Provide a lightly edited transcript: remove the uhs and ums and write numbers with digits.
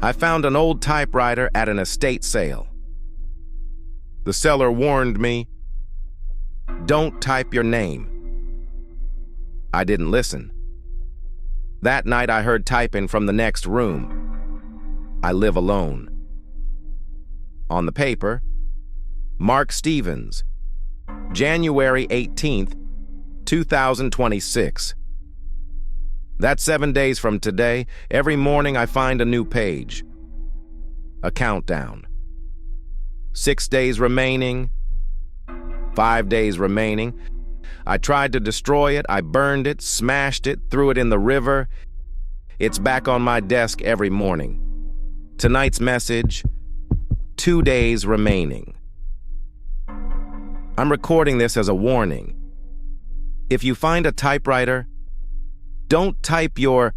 I found an old typewriter at an estate sale. The seller warned me, "Don't type your name." I didn't listen. That night I heard typing from the next room. I live alone. On the paper, Mark Stevens, January 18th, 2026. That's 7 days from today. Every morning I find a new page. A countdown. 6 days remaining. 5 days remaining. I tried to destroy it. I burned it, smashed it, threw it in the river. It's back on my desk every morning. Tonight's message, 2 days remaining. I'm recording this as a warning. If you find a typewriter, don't type your